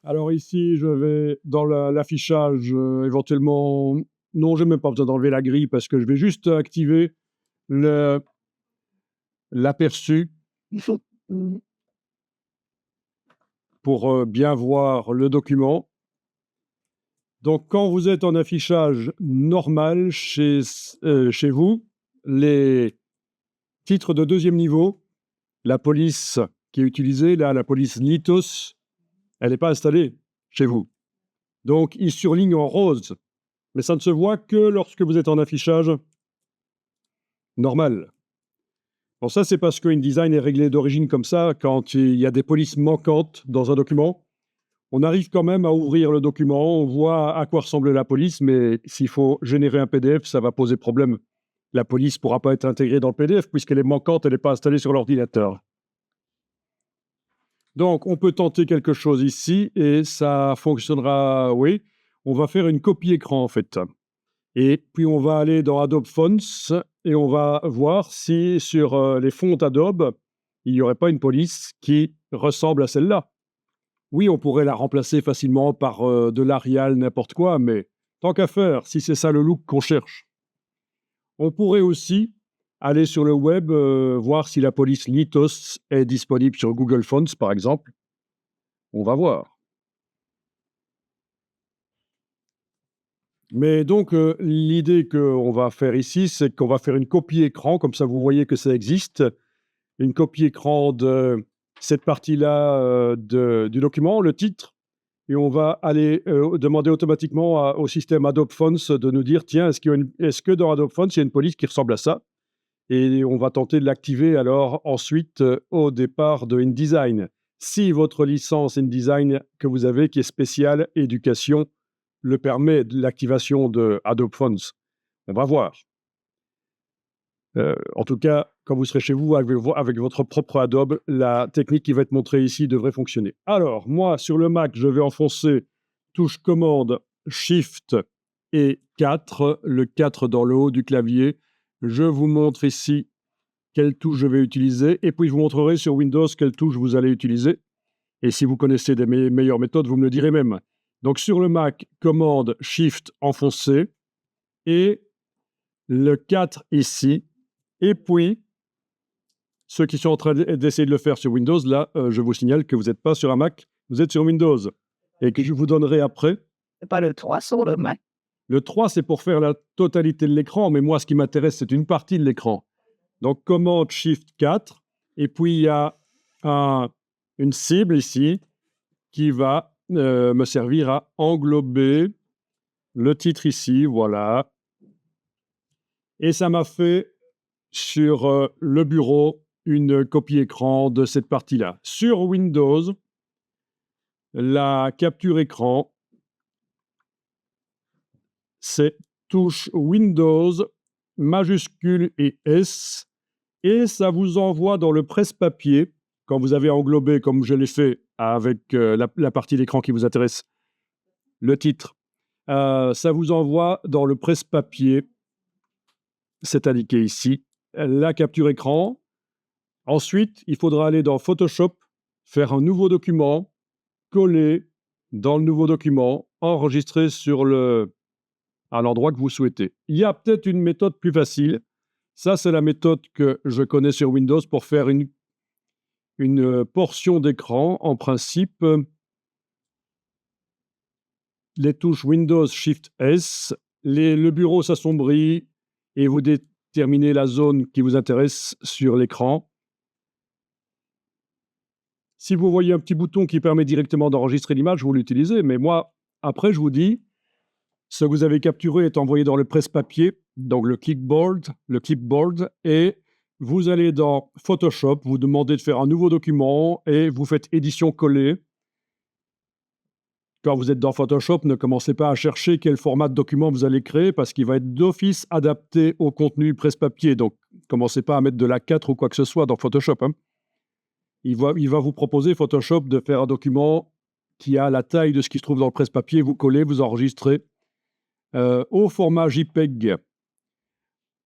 Alors ici, je vais dans l'affichage, éventuellement non, j'ai même pas besoin d'enlever la grille parce que je vais juste activer le l'aperçu pour, bien voir le document. Donc quand vous êtes en affichage normal chez vous, les titres de deuxième niveau, la police qui est utilisée, là, la police Litos, elle n'est pas installée chez vous. Donc il surligne en rose, mais ça ne se voit que lorsque vous êtes en affichage normal. Bon, ça, c'est parce que InDesign est réglé d'origine comme ça. Quand il y a des polices manquantes dans un document, on arrive quand même à ouvrir le document, on voit à quoi ressemble la police, mais s'il faut générer un PDF, ça va poser problème. La police ne pourra pas être intégrée dans le PDF puisqu'elle est manquante, elle n'est pas installée sur l'ordinateur. Donc, on peut tenter quelque chose ici et ça fonctionnera, oui. On va faire une copie écran, en fait. Et puis, on va aller dans Adobe Fonts et on va voir si sur les fontes Adobe, il n'y aurait pas une police qui ressemble à celle-là. Oui, on pourrait la remplacer facilement par de l'Arial, n'importe quoi, mais tant qu'à faire, si c'est ça le look qu'on cherche. On pourrait aussi aller sur le web, voir si la police Litos est disponible sur Google Fonts, par exemple. On va voir. Mais donc, l'idée qu'on va faire ici, c'est qu'on va faire une copie écran, comme ça vous voyez que ça existe. Une copie écran de cette partie-là du document, le titre, et on va aller demander automatiquement au système Adobe Fonts de nous dire, tiens, est-ce que dans Adobe Fonts, il y a une police qui ressemble à ça? Et on va tenter de l'activer alors ensuite au départ de InDesign. Si votre licence InDesign que vous avez, qui est spéciale éducation, le permet, de l'activation de Adobe Fonts. On va voir. En tout cas, quand vous serez chez vous avec votre propre Adobe, la technique qui va être montrée ici devrait fonctionner. Alors, moi, sur le Mac, je vais enfoncer touche commande, Shift et 4, le 4 dans le haut du clavier. Je vous montre ici quelle touche je vais utiliser, et puis je vous montrerai sur Windows quelle touche vous allez utiliser. Et si vous connaissez des meilleures méthodes, vous me le direz même. Donc sur le Mac, commande, Shift, enfoncé, et le 4 ici. Et puis, ceux qui sont en train d'essayer de le faire sur Windows, là, je vous signale que vous n'êtes pas sur un Mac, vous êtes sur Windows. Et que je vous donnerai après. C'est pas le 3 sur le Mac. Le 3, c'est pour faire la totalité de l'écran, mais moi, ce qui m'intéresse, c'est une partie de l'écran. Donc, commande Shift 4, et puis il y a une cible ici qui va me servir à englober le titre ici, voilà. Et ça m'a fait sur le bureau une copie écran de cette partie-là. Sur Windows, la capture écran, c'est touche Windows, majuscule et S, et ça vous envoie dans le presse-papier, quand vous avez englobé, comme je l'ai fait avec la partie d'écran qui vous intéresse, le titre. Ça vous envoie dans le presse-papier, c'est indiqué ici, la capture écran. Ensuite, il faudra aller dans Photoshop, faire un nouveau document, coller dans le nouveau document, enregistrer à l'endroit que vous souhaitez. Il y a peut-être une méthode plus facile. Ça, c'est la méthode que je connais sur Windows pour faire une portion d'écran. En principe, les touches Windows Shift S, le bureau s'assombrit et vous déterminez la zone qui vous intéresse sur l'écran. Si vous voyez un petit bouton qui permet directement d'enregistrer l'image, vous l'utilisez. Mais moi, après, je vous dis, ce que vous avez capturé est envoyé dans le presse-papier, donc le clipboard, et vous allez dans Photoshop, vous demandez de faire un nouveau document et vous faites édition-coller. Quand vous êtes dans Photoshop, ne commencez pas à chercher quel format de document vous allez créer parce qu'il va être d'office adapté au contenu presse-papier. Donc, commencez pas à mettre de l'A4 ou quoi que ce soit dans Photoshop. Hein. Il va vous proposer, Photoshop, de faire un document qui a la taille de ce qui se trouve dans le presse-papier. Vous collez, vous enregistrez au format JPEG.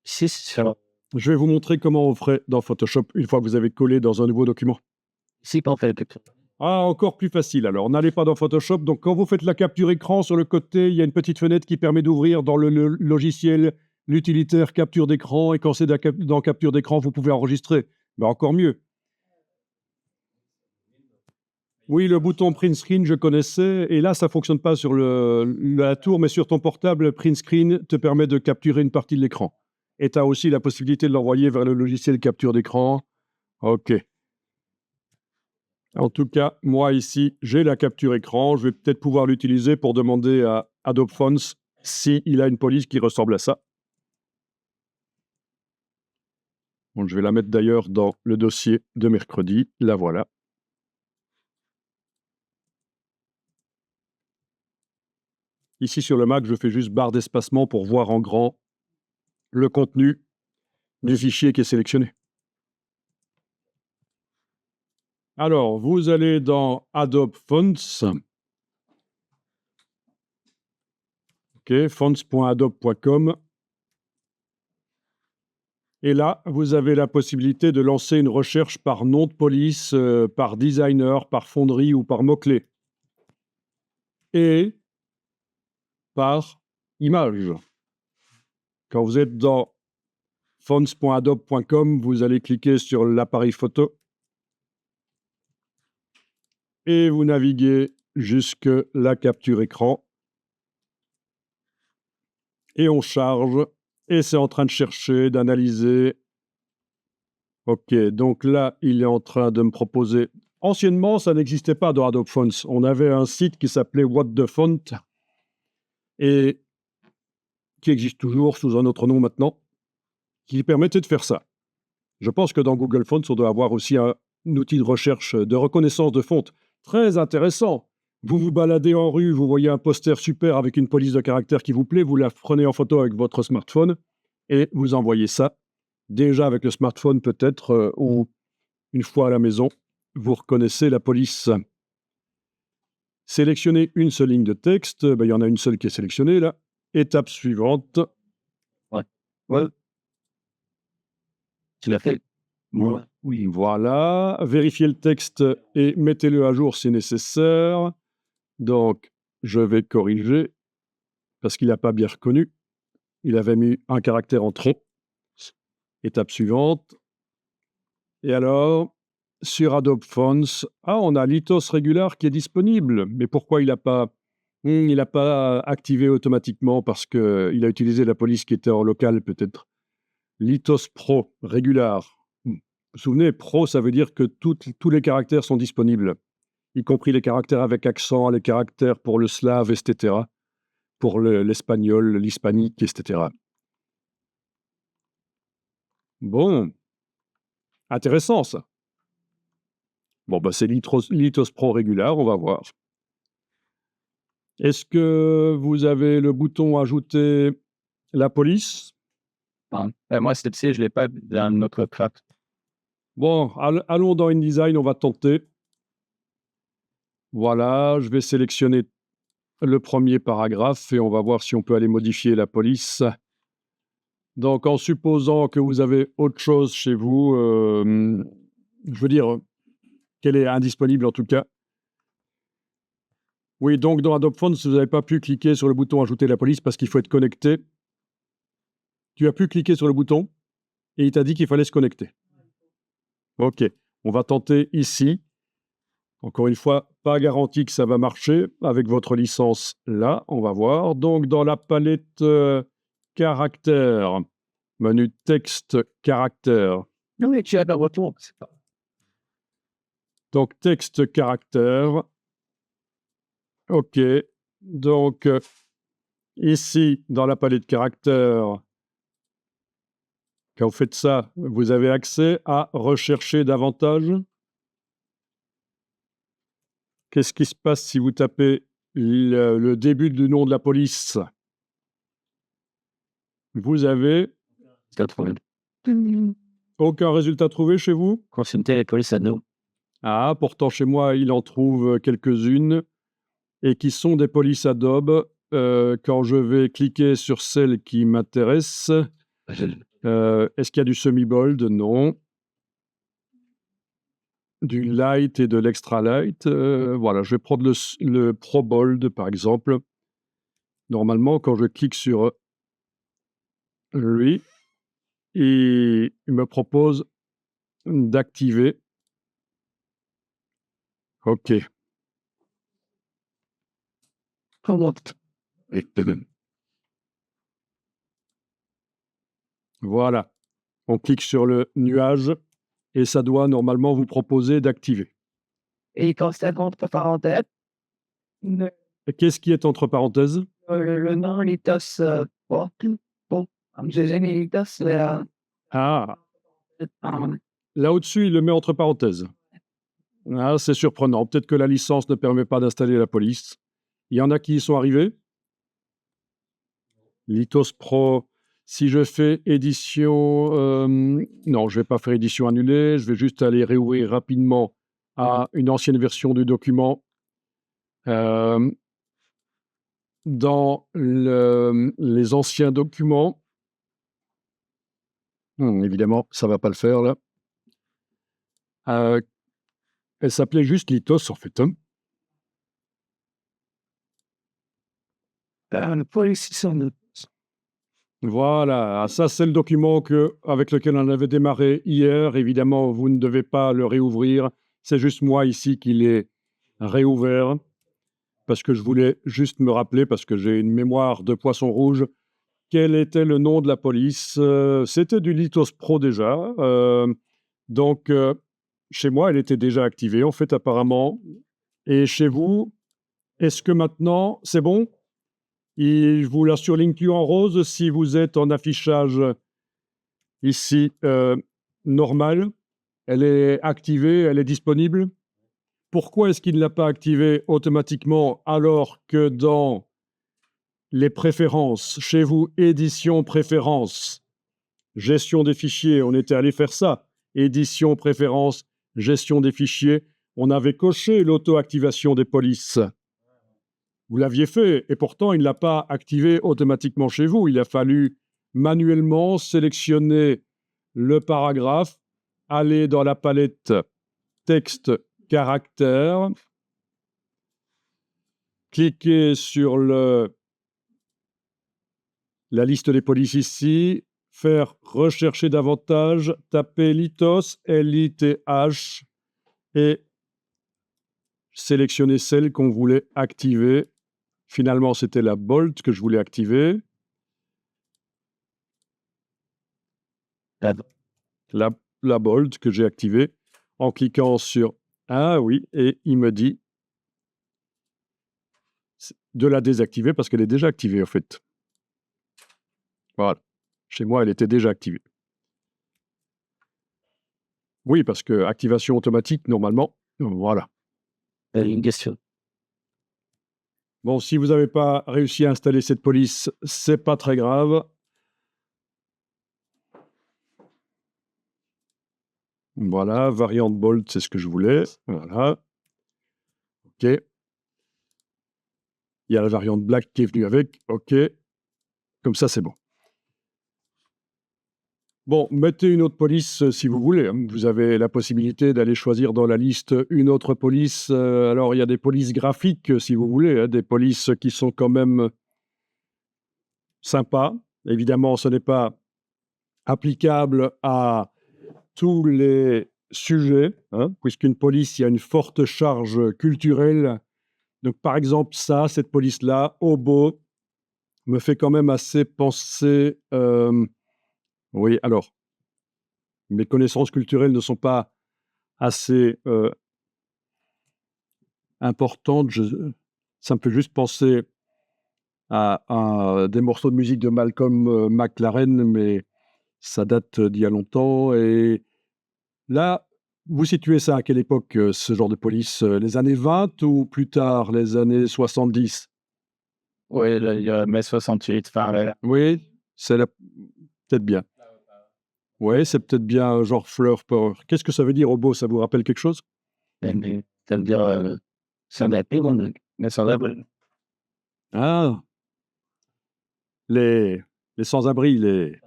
C'est ça. Je vais vous montrer comment on ferait dans Photoshop une fois que vous avez collé dans un nouveau document. C'est parfait. Ah, encore plus facile alors. N'allez pas dans Photoshop. Donc, quand vous faites la capture écran, sur le côté, il y a une petite fenêtre qui permet d'ouvrir dans le logiciel l'utilitaire capture d'écran. Et quand c'est dans capture d'écran, vous pouvez enregistrer. Ben, encore mieux. Oui, le bouton print screen, je connaissais. Et là, ça ne fonctionne pas sur la tour, mais sur ton portable, print screen te permet de capturer une partie de l'écran. Et tu as aussi la possibilité de l'envoyer vers le logiciel capture d'écran. OK. En tout cas, moi ici, j'ai la capture écran. Je vais peut-être pouvoir l'utiliser pour demander à Adobe Fonts s'il a une police qui ressemble à ça. Bon, je vais la mettre d'ailleurs dans le dossier de mercredi. La voilà. Ici sur le Mac, je fais juste barre d'espacement pour voir en grand le contenu du fichier qui est sélectionné. Alors, vous allez dans Adobe Fonts. OK, fonts.adobe.com. Et là, vous avez la possibilité de lancer une recherche par nom de police, par designer, par fonderie ou par mots-clés. Et par image. Quand vous êtes dans fonts.adobe.com, vous allez cliquer sur l'appareil photo et vous naviguez jusque la capture écran. Et on charge, et c'est en train de chercher, d'analyser. OK, donc là, il est en train de me proposer. Anciennement, ça n'existait pas dans Adobe Fonts. On avait un site qui s'appelait What the Font, et qui existe toujours sous un autre nom maintenant, qui permettait de faire ça. Je pense que dans Google Fonts, on doit avoir aussi un outil de recherche, de reconnaissance de fonte. Très intéressant. Vous vous baladez en rue, vous voyez un poster super avec une police de caractère qui vous plaît, vous la prenez en photo avec votre smartphone et vous envoyez ça. Déjà avec le smartphone peut-être, ou une fois à la maison, vous reconnaissez la police. Sélectionnez une seule ligne de texte. Ben, il y en a une seule qui est sélectionnée là. Étape suivante. Ouais. Tu l'as fait? Ouais. Oui, voilà. Vérifiez le texte et mettez-le à jour si nécessaire. Donc, je vais corriger parce qu'il n'a pas bien reconnu. Il avait mis un caractère en trop. Étape suivante. Et alors, sur Adobe Fonts, on a Lithos Regular qui est disponible. Mais pourquoi il n'a pas, il n'a pas activé automatiquement parce qu'il a utilisé la police qui était en local peut-être. Lithos Pro Regular. Vous vous souvenez, Pro, ça veut dire que tous les caractères sont disponibles, y compris les caractères avec accent, les caractères pour le slave, etc., pour l'espagnol, l'hispanique, etc. Bon, intéressant ça. Bon, bah, c'est Lithos Pro Regular, on va voir. Est-ce que vous avez le bouton ajouter la police? Moi, celle-ci, je ne l'ai pas dans notre craft. Bon, allons dans InDesign, on va tenter. Voilà, je vais sélectionner le premier paragraphe et on va voir si on peut aller modifier la police. Donc, en supposant que vous avez autre chose chez vous, je veux dire qu'elle est indisponible en tout cas. Oui, donc dans Adobe Fonts, vous n'avez pas pu cliquer sur le bouton ajouter la police parce qu'il faut être connecté. Tu as pu cliquer sur le bouton et il t'a dit qu'il fallait se connecter. OK, on va tenter ici. Encore une fois, pas garanti que ça va marcher avec votre licence là, on va voir. Donc dans la palette caractères, menu texte caractère. Oui, tu as le retour. Donc texte caractère. OK, donc ici dans la palette caractères, quand vous faites ça, vous avez accès à rechercher davantage. Qu'est-ce qui se passe si vous tapez le début du nom de la police? Vous avez aucun résultat trouvé chez vous? Consulter les polices à nous. Ah, pourtant chez moi, il en trouve quelques-unes et qui sont des polices Adobe. Quand je vais cliquer sur celle qui m'intéresse, est-ce qu'il y a du semi-bold? Non. du light et de l'extra light. Voilà, je vais prendre le Pro Bold, par exemple. Normalement, quand je clique sur lui, il me propose d'activer. OK. Voilà. On clique sur le nuage et ça doit normalement vous proposer d'activer. Et quand ça entre parenthèses, Et qu'est-ce qui est entre parenthèses? le nom Litos, bon, j'ai jamais Litos, Ah, là au-dessus, il le met entre parenthèses. Ah, c'est surprenant. Peut-être que la licence ne permet pas d'installer la police. Il y en a qui y sont arrivés. Litos Pro, si je fais édition... non, je ne vais pas faire édition annulée. Je vais juste aller réouvrir rapidement à une ancienne version du document. Dans les anciens documents, évidemment, ça ne va pas le faire là. Elle s'appelait juste Litos en fait. le police, ils sont Voilà, ça c'est le document avec lequel on avait démarré hier. Évidemment, vous ne devez pas le réouvrir. C'est juste moi ici qui l'ai réouvert parce que je voulais juste me rappeler, parce que j'ai une mémoire de poisson rouge, quel était le nom de la police. C'était du Litos Pro déjà. Donc, chez moi, elle était déjà activée, en fait, apparemment. Et chez vous, est-ce que maintenant, c'est bon? Je vous la surligne en rose si vous êtes en affichage ici normal. Elle est activée, elle est disponible. Pourquoi est-ce qu'il ne l'a pas activée automatiquement alors que dans les préférences, chez vous, édition préférences, gestion des fichiers, on était allé faire ça. Édition préférences, gestion des fichiers, on avait coché l'auto-activation des polices. Vous l'aviez fait, et pourtant, il ne l'a pas activé automatiquement chez vous. Il a fallu manuellement sélectionner le paragraphe, aller dans la palette texte caractère, cliquer sur la liste des polices ici, faire rechercher davantage, taper Litos, L-I-T-H, et sélectionner celle qu'on voulait activer. Finalement, c'était la Bolt que je voulais activer. La Bolt que j'ai activée en cliquant sur « Ah oui », et il me dit de la désactiver parce qu'elle est déjà activée, en fait. Voilà. Chez moi, elle était déjà activée. Oui, parce que activation automatique, normalement, voilà. Une question. Bon, si vous n'avez pas réussi à installer cette police, c'est pas très grave. Voilà, variante Bolt, c'est ce que je voulais. Voilà. OK. Il y a la variante Black qui est venue avec. OK. Comme ça, c'est bon. Bon, mettez une autre police si vous voulez, hein. Vous avez la possibilité d'aller choisir dans la liste une autre police. Alors, il y a des polices graphiques, si vous voulez, hein, des polices qui sont quand même sympas. Évidemment, ce n'est pas applicable à tous les sujets, hein, puisqu'une police, il y a une forte charge culturelle. Donc, par exemple, cette police-là, Hobo, me fait quand même assez penser... oui, alors, mes connaissances culturelles ne sont pas assez importantes. Ça me fait juste penser à des morceaux de musique de Malcolm McLaren, mais ça date d'il y a longtemps. Et là, vous situez ça à quelle époque, ce genre de police? Les années 20 ou plus tard, les années 70? Oui, il y a mai 68. Enfin, Oui, c'est peut-être bien. Oui, c'est peut-être bien genre Flower Power. Qu'est-ce que ça veut dire, Hobo? Ça vous rappelle quelque chose? ça veut dire sans-abri, mais sans-abri. Ah, les sans-abri, les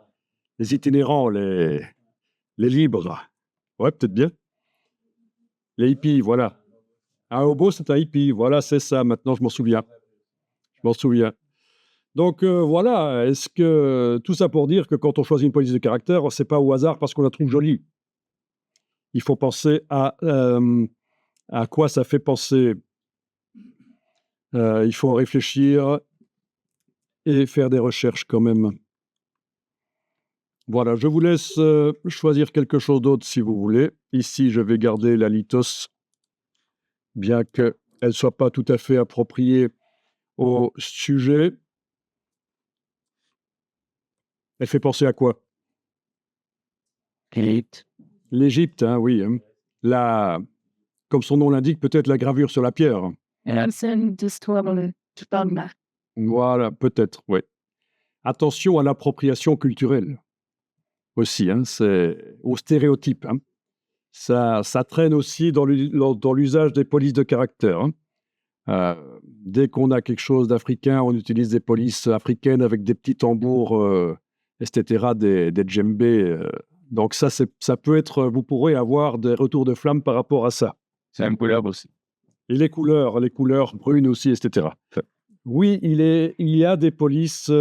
itinérants, les libres. Ouais, peut-être bien. Les hippies, voilà. Un hobo, c'est un hippie. Voilà, c'est ça. Maintenant, je m'en souviens. Je m'en souviens. Donc voilà, est-ce que tout ça pour dire que quand on choisit une police de caractère, c'est pas au hasard parce qu'on la trouve jolie. Il faut penser à quoi ça fait penser. Il faut réfléchir et faire des recherches quand même. Voilà, je vous laisse choisir quelque chose d'autre si vous voulez. Ici, je vais garder la lithos, bien qu'elle ne soit pas tout à fait appropriée au sujet. Elle fait penser à quoi? Égypte. L'Égypte, hein, oui. Hein. Comme son nom l'indique, peut-être la gravure sur la pierre. Ancienne histoire du Palma. Voilà, peut-être, oui. Attention à l'appropriation culturelle aussi, hein, c'est aux stéréotypes. Hein. Ça traîne aussi dans l'usage des polices de caractère. Hein. Dès qu'on a quelque chose d'africain, on utilise des polices africaines avec des petits tambours, etc., des djembés. Donc ça peut être, vous pourrez avoir des retours de flamme par rapport à ça. C'est une couleur aussi. Et les couleurs brunes aussi, etc. Oui, il y a des polices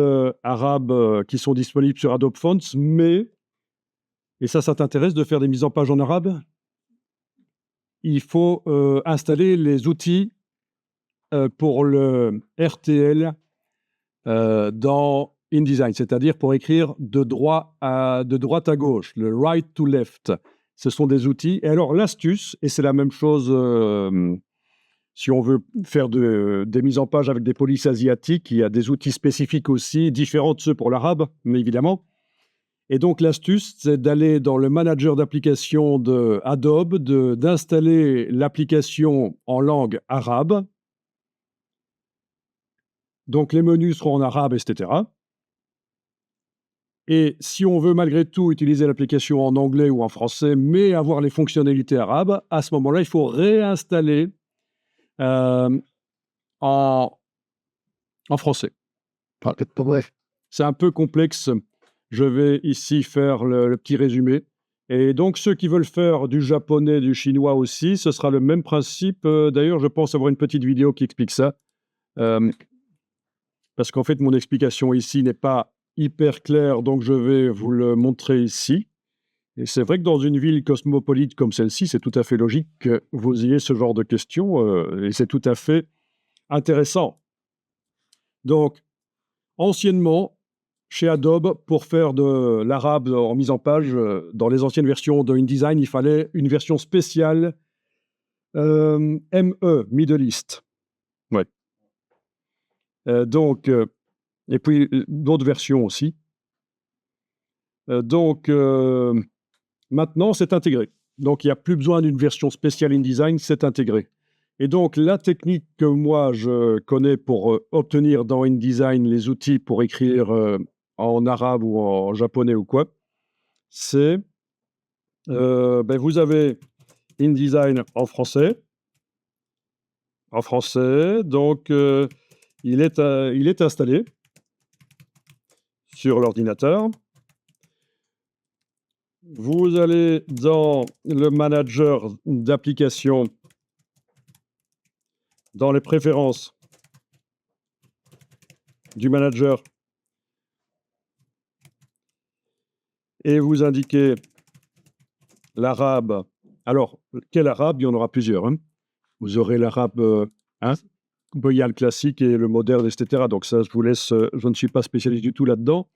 arabes qui sont disponibles sur Adobe Fonts, mais, et ça t'intéresse de faire des mises en page en arabe? Il faut installer les outils pour le RTL dans InDesign, c'est-à-dire pour écrire de droite à gauche, le right to left. Ce sont des outils. Et alors, l'astuce, et c'est la même chose si on veut faire des mises en page avec des polices asiatiques, il y a des outils spécifiques aussi, différents de ceux pour l'arabe, mais évidemment. Et donc, l'astuce, c'est d'aller dans le manager d'application de Adobe, d'installer l'application en langue arabe. Donc, les menus seront en arabe, etc. Et si on veut malgré tout utiliser l'application en anglais ou en français, mais avoir les fonctionnalités arabes, à ce moment-là, il faut réinstaller en français. C'est un peu complexe. Je vais ici faire le petit résumé. Et donc, ceux qui veulent faire du japonais, du chinois aussi, ce sera le même principe. D'ailleurs, je pense avoir une petite vidéo qui explique ça. Parce qu'en fait, mon explication ici n'est pas hyper claire, donc je vais vous le montrer ici. Et c'est vrai que dans une ville cosmopolite comme celle-ci, c'est tout à fait logique que vous ayez ce genre de questions, et c'est tout à fait intéressant. Donc, anciennement, chez Adobe, pour faire de l'arabe en mise en page, dans les anciennes versions de InDesign, il fallait une version spéciale ME, Middle East. Ouais. Et puis d'autres versions aussi. Maintenant, c'est intégré. Donc, il n'y a plus besoin d'une version spéciale InDesign, c'est intégré. Et donc, la technique que moi, je connais pour obtenir dans InDesign les outils pour écrire en arabe ou en japonais ou quoi, c'est, vous avez InDesign en français. En français, donc il est installé sur l'ordinateur. Vous allez dans le manager d'application, dans les préférences du manager, et vous indiquez l'arabe. Alors, quel arabe? Il y en aura plusieurs. Hein. Vous aurez l'arabe, il y a le classique et le moderne, etc. Donc ça, je vous laisse, je ne suis pas spécialiste du tout là-dedans.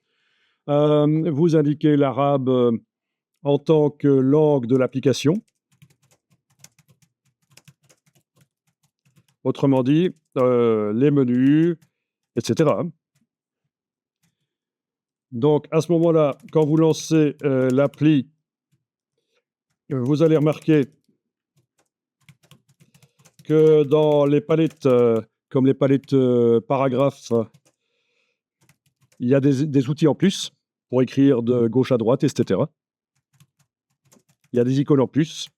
Vous indiquez l'arabe en tant que langue de l'application. Autrement dit, les menus, etc. Donc, à ce moment-là, quand vous lancez l'appli, vous allez remarquer que dans les palettes, comme les palettes paragraphes, il y a des outils en plus pour écrire de gauche à droite, etc. Il y a des icônes en plus.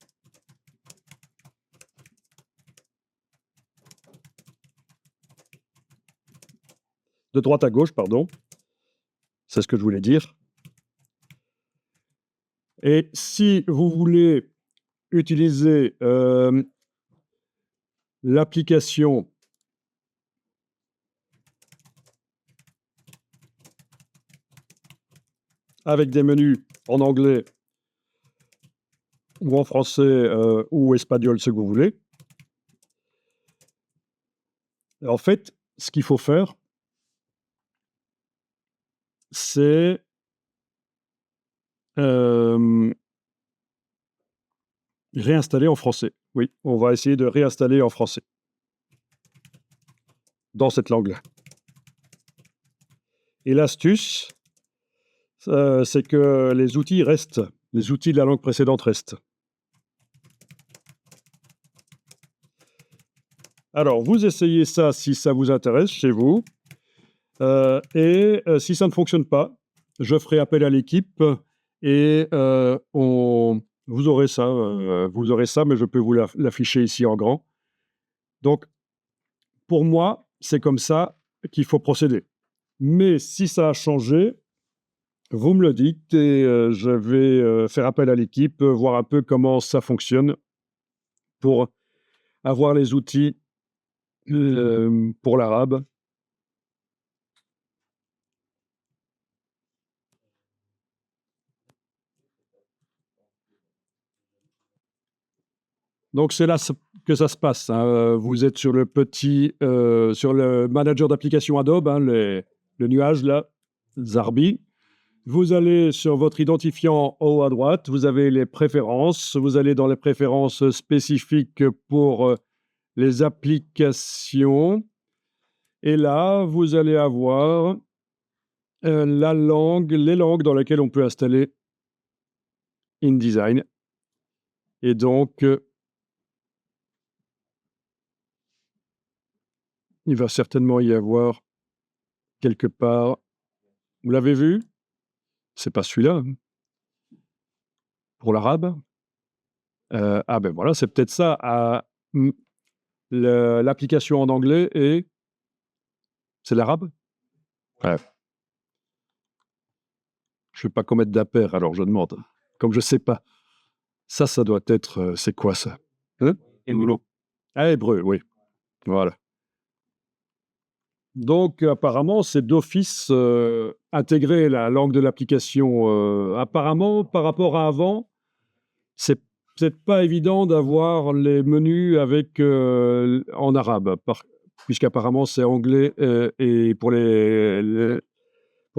De droite à gauche, pardon. C'est ce que je voulais dire. Et si vous voulez utiliser l'application avec des menus en anglais ou en français ou espagnol, ce que vous voulez. En fait, ce qu'il faut faire, c'est réinstaller en français. Oui, on va essayer de réinstaller en français dans cette langue-là. Et l'astuce, c'est que les outils restent, les outils de la langue précédente restent. Alors, vous essayez ça si ça vous intéresse chez vous. Si ça ne fonctionne pas, je ferai appel à l'équipe et vous aurez ça, mais je peux vous l'afficher ici en grand. Donc, pour moi, c'est comme ça qu'il faut procéder. Mais si ça a changé, vous me le dites et je vais faire appel à l'équipe, voir un peu comment ça fonctionne pour avoir les outils pour l'arabe. Donc c'est là que ça se passe, hein. Vous êtes sur le sur le manager d'application Adobe, hein, le nuage là, Zarbi. Vous allez sur votre identifiant en haut à droite, vous avez les préférences, vous allez dans les préférences spécifiques pour les applications. Et là, vous allez avoir les langues dans lesquelles on peut installer InDesign. Et donc, il va certainement y avoir quelque part. Vous l'avez vu? C'est pas celui-là, hein, pour l'arabe. Ah ben voilà, c'est peut-être ça. L'application en anglais et c'est l'arabe? Ouais. Je ne vais pas commettre d'impair, alors je demande. Comme je ne sais pas. Ça doit être. C'est quoi ça? Hein? Hébreu. Ah, hébreu, oui. Voilà. Donc, apparemment, c'est d'office intégré la langue de l'application. Apparemment, par rapport à avant, c'est peut-être pas évident d'avoir les menus avec en arabe, puisqu'apparemment c'est anglais et pour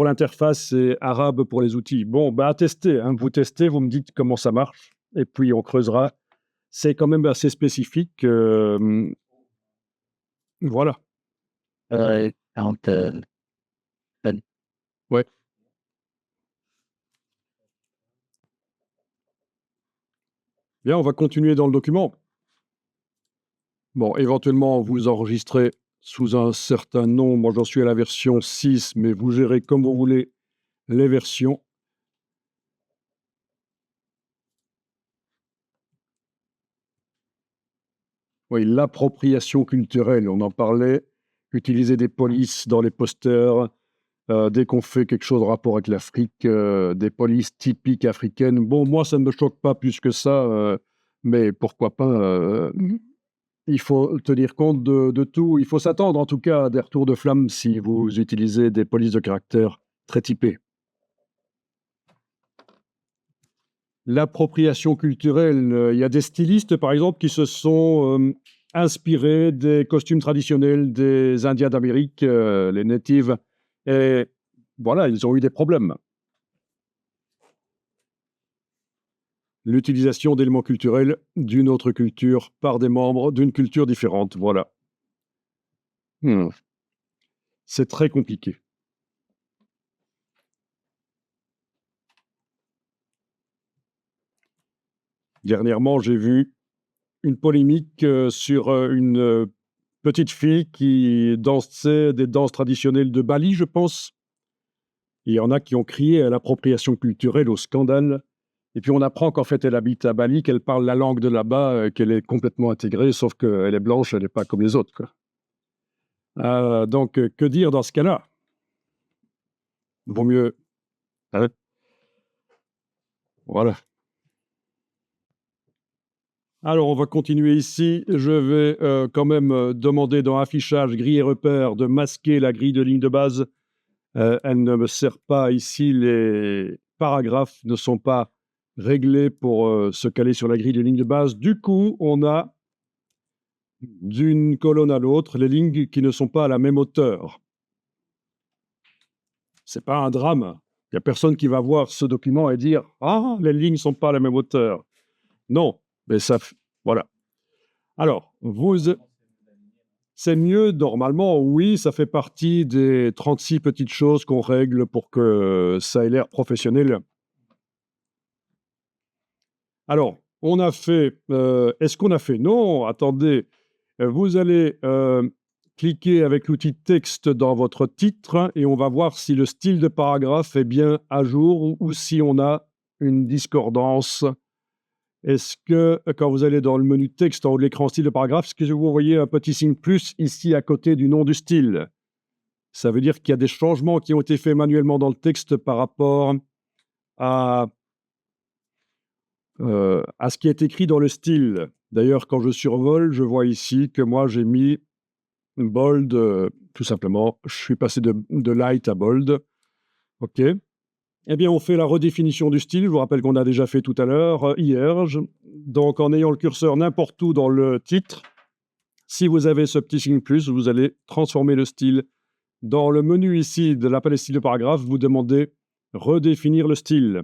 l'interface, c'est arabe pour les outils. Bon, bah à tester, hein. Vous testez, vous me dites comment ça marche, et puis on creusera. C'est quand même assez spécifique. Voilà. 40, Ouais. Bien, on va continuer dans le document. Bon, éventuellement, vous enregistrez sous un certain nom. Moi, j'en suis à la version 6, mais vous gérez comme vous voulez les versions. Oui, l'appropriation culturelle, on en parlait. Utiliser des polices dans les posters. Dès qu'on fait quelque chose en rapport avec l'Afrique, des polices typiques africaines. Bon, moi, ça ne me choque pas plus que ça, mais pourquoi pas il faut tenir compte de tout. Il faut s'attendre, en tout cas, à des retours de flamme si vous utilisez des polices de caractère très typées. L'appropriation culturelle, il y a des stylistes, par exemple, qui se sont inspirés des costumes traditionnels des Indiens d'Amérique, les natives, et voilà, ils ont eu des problèmes. L'utilisation d'éléments culturels d'une autre culture par des membres d'une culture différente, voilà. C'est très compliqué. Dernièrement, j'ai vu une polémique sur une petite fille qui dansait des danses traditionnelles de Bali, je pense. Il y en a qui ont crié à l'appropriation culturelle, au scandale. Et puis on apprend qu'en fait, elle habite à Bali, qu'elle parle la langue de là-bas, qu'elle est complètement intégrée, sauf qu'elle est blanche, elle n'est pas comme les autres, quoi. Donc, que dire dans ce cas-là? Vaut mieux. Hein? Voilà. Alors, on va continuer ici. Je vais quand même demander dans affichage, grille et repères de masquer la grille de ligne de base. Elle ne me sert pas ici. Les paragraphes ne sont pas réglés pour se caler sur la grille de ligne de base. Du coup, on a d'une colonne à l'autre les lignes qui ne sont pas à la même hauteur. C'est pas un drame. Il n'y a personne qui va voir ce document et dire « Ah, les lignes ne sont pas à la même hauteur ». Non, mais ça... Voilà. Alors, c'est mieux normalement, oui, ça fait partie des 36 petites choses qu'on règle pour que ça ait l'air professionnel. Alors, on a fait... Est-ce qu'on a fait? Non, attendez. Vous allez cliquer avec l'outil texte dans votre titre et on va voir si le style de paragraphe est bien à jour ou si on a une discordance. Est-ce que, quand vous allez dans le menu texte en haut de l'écran style de paragraphe, est-ce que vous voyez un petit signe plus ici à côté du nom du style? Ça veut dire qu'il y a des changements qui ont été faits manuellement dans le texte par rapport à ce qui est écrit dans le style. D'ailleurs, quand je survole, je vois ici que moi, j'ai mis bold, tout simplement. Je suis passé de light à bold. OK. Eh bien, on fait la redéfinition du style. Je vous rappelle qu'on a déjà fait tout à l'heure, hier. Donc, en ayant le curseur n'importe où dans le titre, si vous avez ce petit signe plus, vous allez transformer le style. Dans le menu ici de la palette style de paragraphe, vous demandez redéfinir le style.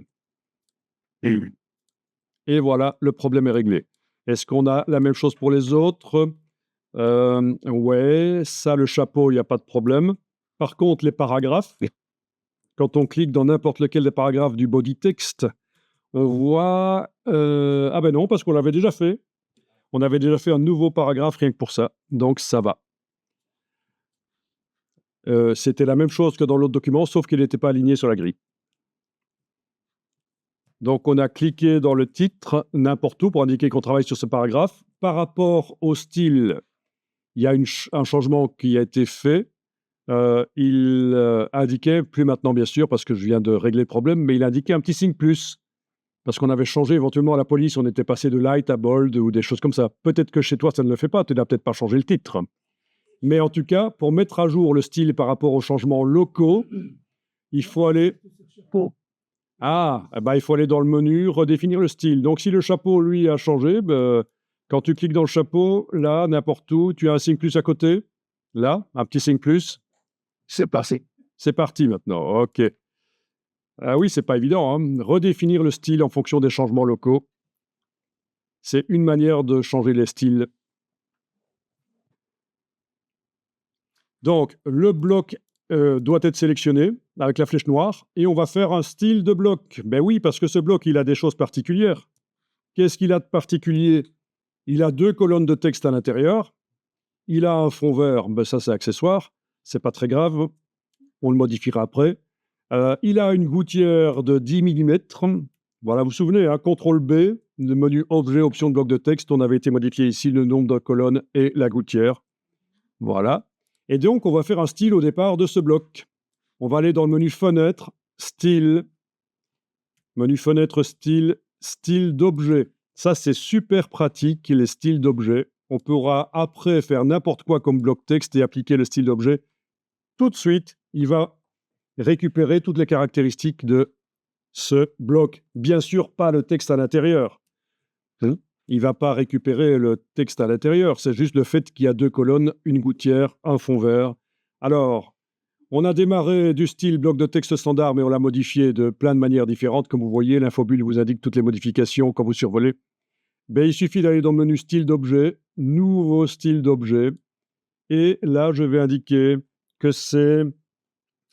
Et voilà, le problème est réglé. Est-ce qu'on a la même chose pour les autres? Ouais, ça, le chapeau, il n'y a pas de problème. Par contre, les paragraphes, quand on clique dans n'importe lequel des paragraphes du body text, on voit... ah ben non, parce qu'on l'avait déjà fait. On avait déjà fait un nouveau paragraphe rien que pour ça, donc ça va. C'était la même chose que dans l'autre document, sauf qu'il n'était pas aligné sur la grille. Donc, on a cliqué dans le titre, n'importe où, pour indiquer qu'on travaille sur ce paragraphe. Par rapport au style, il y a un changement qui a été fait. Il indiquait, plus maintenant bien sûr, parce que je viens de régler le problème, mais il indiquait un petit signe plus. Parce qu'on avait changé éventuellement à la police, on était passé de light à bold ou des choses comme ça. Peut-être que chez toi, ça ne le fait pas, tu n'as peut-être pas changé le titre. Mais en tout cas, pour mettre à jour le style par rapport aux changements locaux, il faut aller... Ah, eh ben, il faut aller dans le menu, redéfinir le style. Donc, si le chapeau, lui, a changé, ben, quand tu cliques dans le chapeau, là, n'importe où, tu as un signe plus à côté. Là, un petit signe plus. C'est passé. C'est parti maintenant, OK. Ah oui, c'est pas évident, hein. Redéfinir le style en fonction des changements locaux. C'est une manière de changer les styles. Donc, le bloc doit être sélectionné avec la flèche noire et on va faire un style de bloc. Ben oui, parce que ce bloc, il a des choses particulières. Qu'est-ce qu'il a de particulier? Il a 2 colonnes de texte à l'intérieur. Il a un fond vert, ben ça c'est accessoire, c'est pas très grave, on le modifiera après. Il a une gouttière de 10 mm. Voilà, vous vous souvenez, hein, CTRL B, le menu objet, option de bloc de texte, on avait été modifié ici le nombre de colonnes et la gouttière. Voilà. Et donc, on va faire un style au départ de ce bloc. On va aller dans le menu fenêtre, style, menu fenêtre, style, style d'objet. Ça, c'est super pratique, les styles d'objet. On pourra après faire n'importe quoi comme bloc texte et appliquer le style d'objet. Tout de suite, il va récupérer toutes les caractéristiques de ce bloc. Bien sûr, pas le texte à l'intérieur. Il ne va pas récupérer le texte à l'intérieur. C'est juste le fait qu'il y a 2 colonnes, une gouttière, un fond vert. Alors, on a démarré du style bloc de texte standard, mais on l'a modifié de plein de manières différentes. Comme vous voyez, l'infobulle vous indique toutes les modifications quand vous survolez. Ben, il suffit d'aller dans le menu style d'objet, nouveau style d'objet. Et là, je vais indiquer que c'est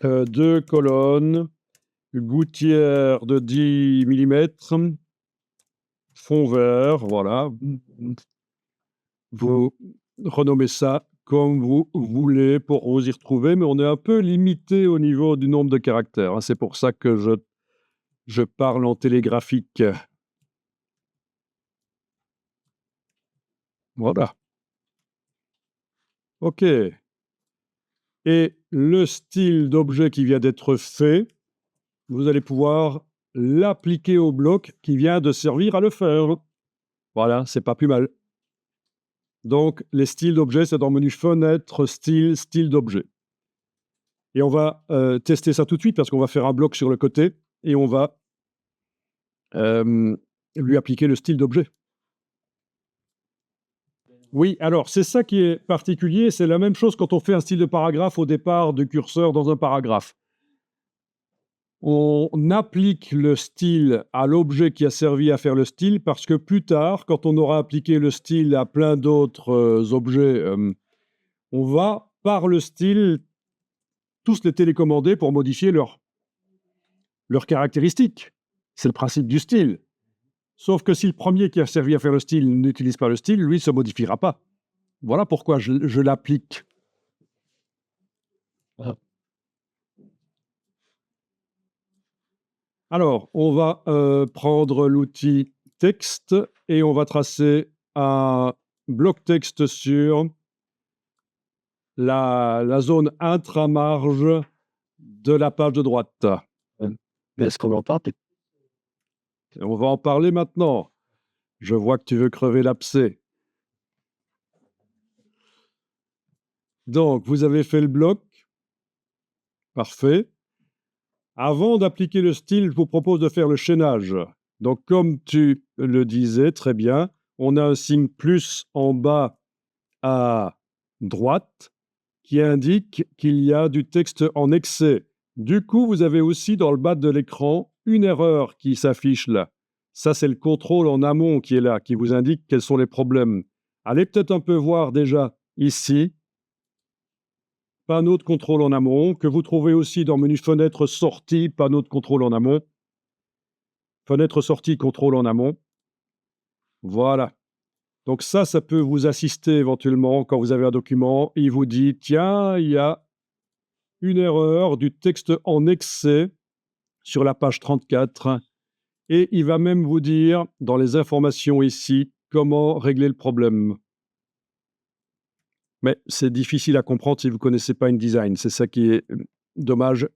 2 colonnes, gouttière de 10 mm, fond vert, voilà. Vous renommez ça comme vous voulez pour vous y retrouver, mais on est un peu limité au niveau du nombre de caractères, hein. C'est pour ça que je parle en télégraphique. Voilà. OK. Et le style d'objet qui vient d'être fait, vous allez pouvoir l'appliquer au bloc qui vient de servir à le faire. Voilà, c'est pas plus mal. Donc, les styles d'objets, c'est dans le menu Fenêtre, Style, Style d'objet. Et on va tester ça tout de suite parce qu'on va faire un bloc sur le côté et on va lui appliquer le style d'objet. Oui, alors c'est ça qui est particulier, c'est la même chose quand on fait un style de paragraphe au départ de curseur dans un paragraphe. On applique le style à l'objet qui a servi à faire le style parce que plus tard, quand on aura appliqué le style à plein d'autres objets, on va, par le style, tous les télécommander pour modifier leurs caractéristiques. C'est le principe du style. Sauf que si le premier qui a servi à faire le style n'utilise pas le style, lui ne se modifiera pas. Voilà pourquoi je l'applique. Alors, on va prendre l'outil texte et on va tracer un bloc texte sur la zone intramarge de la page de droite. Est-ce qu'on en parle? On va en parler maintenant. Je vois que tu veux crever l'abcès. Donc, vous avez fait le bloc. Parfait. Avant d'appliquer le style, je vous propose de faire le chaînage. Donc, comme tu le disais très bien, on a un signe plus en bas à droite qui indique qu'il y a du texte en excès. Du coup, vous avez aussi dans le bas de l'écran une erreur qui s'affiche là. Ça, c'est le contrôle en amont qui est là, qui vous indique quels sont les problèmes. Allez peut-être un peu voir déjà ici, panneau de contrôle en amont, que vous trouvez aussi dans le menu fenêtre sortie, panneau de contrôle en amont. Fenêtre sortie, contrôle en amont. Voilà. Donc ça peut vous assister éventuellement quand vous avez un document. Il vous dit, tiens, il y a une erreur du texte en excès sur la page 34. Et il va même vous dire, dans les informations ici, comment régler le problème. Mais c'est difficile à comprendre si vous ne connaissez pas InDesign. C'est ça qui est dommage.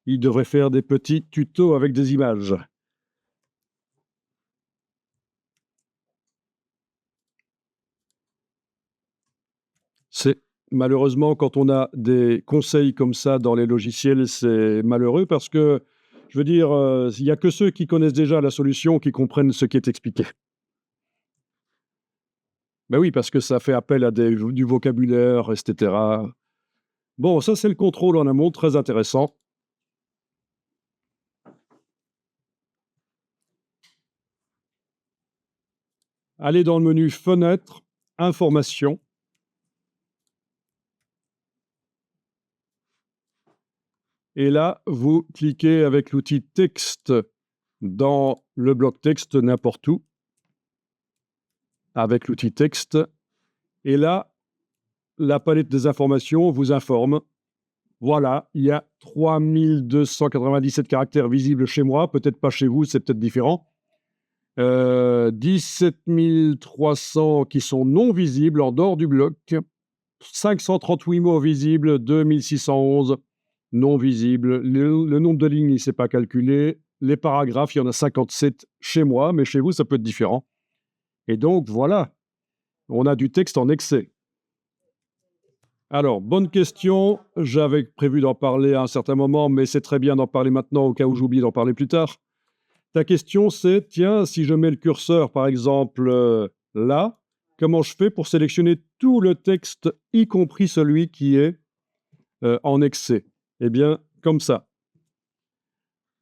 Il devrait faire des petits tutos avec des images. C'est malheureusement, quand on a des conseils comme ça dans les logiciels, c'est malheureux parce que, je veux dire, il n'y a que ceux qui connaissent déjà la solution qui comprennent ce qui est expliqué. Ben oui, parce que ça fait appel à du vocabulaire, etc. Bon, ça, c'est le contrôle en amont, très intéressant. Allez dans le menu Fenêtre, Informations. Et là, vous cliquez avec l'outil Texte dans le bloc texte n'importe où, avec l'outil Texte. Et là, la palette des informations vous informe. Voilà, il y a 3297 caractères visibles chez moi, peut-être pas chez vous, c'est peut-être différent. 17 300 qui sont non visibles en dehors du bloc. 538 mots visibles, 2611 non visibles. Le nombre de lignes, il ne s'est pas calculé. Les paragraphes, il y en a 57 chez moi, mais chez vous, ça peut être différent. Et donc, voilà, on a du texte en excès. Alors, bonne question. J'avais prévu d'en parler à un certain moment, mais c'est très bien d'en parler maintenant au cas où j'oublie d'en parler plus tard. Ta question, c'est, tiens, si je mets le curseur, par exemple, là, comment je fais pour sélectionner tout le texte, y compris celui qui est en excès? Eh bien, comme ça.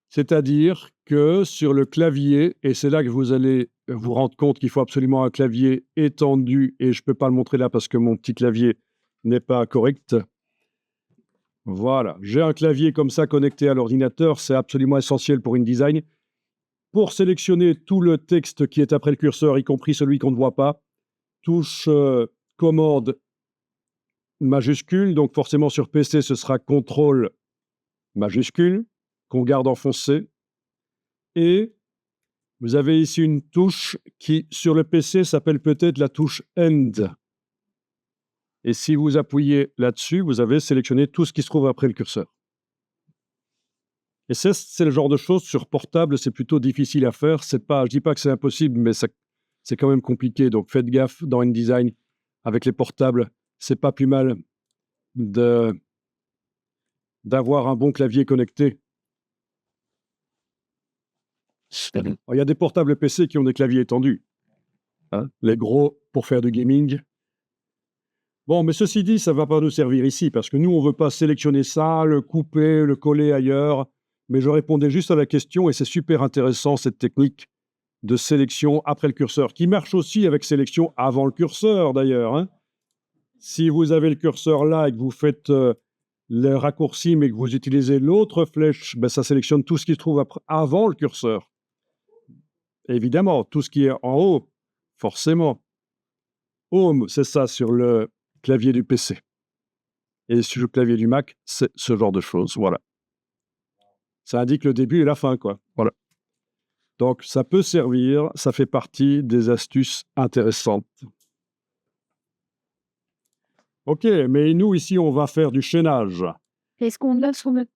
C'est-à-dire que sur le clavier, et c'est là que vous allez vous rendre compte qu'il faut absolument un clavier étendu, et je ne peux pas le montrer là parce que mon petit clavier n'est pas correct. Voilà, j'ai un clavier comme ça connecté à l'ordinateur, c'est absolument essentiel pour InDesign. Pour sélectionner tout le texte qui est après le curseur, y compris celui qu'on ne voit pas, touche commande majuscule, donc forcément sur PC ce sera CTRL majuscule, qu'on garde enfoncé. Et vous avez ici une touche qui, sur le PC, s'appelle peut-être la touche End. Et si vous appuyez là-dessus, vous avez sélectionné tout ce qui se trouve après le curseur. Et c'est le genre de choses, sur portable, c'est plutôt difficile à faire. Je ne dis pas que c'est impossible, mais c'est quand même compliqué. Donc, faites gaffe dans InDesign avec les portables. C'est pas plus mal d'avoir un bon clavier connecté. Alors, il y a des portables PC qui ont des claviers étendus. Hein, les gros pour faire du gaming. Bon, mais ceci dit, ça ne va pas nous servir ici parce que nous, on ne veut pas sélectionner ça, le couper, le coller ailleurs. Mais je répondais juste à la question et c'est super intéressant cette technique de sélection après le curseur, qui marche aussi avec sélection avant le curseur d'ailleurs. Hein. Si vous avez le curseur là et que vous faites le raccourci mais que vous utilisez l'autre flèche, ben, ça sélectionne tout ce qui se trouve avant le curseur. Évidemment, tout ce qui est en haut, forcément. Home, c'est ça sur le clavier du PC. Et sur le clavier du Mac, c'est ce genre de choses. Voilà. Ça indique le début et la fin, quoi. Voilà. Donc, ça peut servir, ça fait partie des astuces intéressantes. OK, mais nous, ici, on va faire du chaînage. Est-ce qu'on l'a sur notre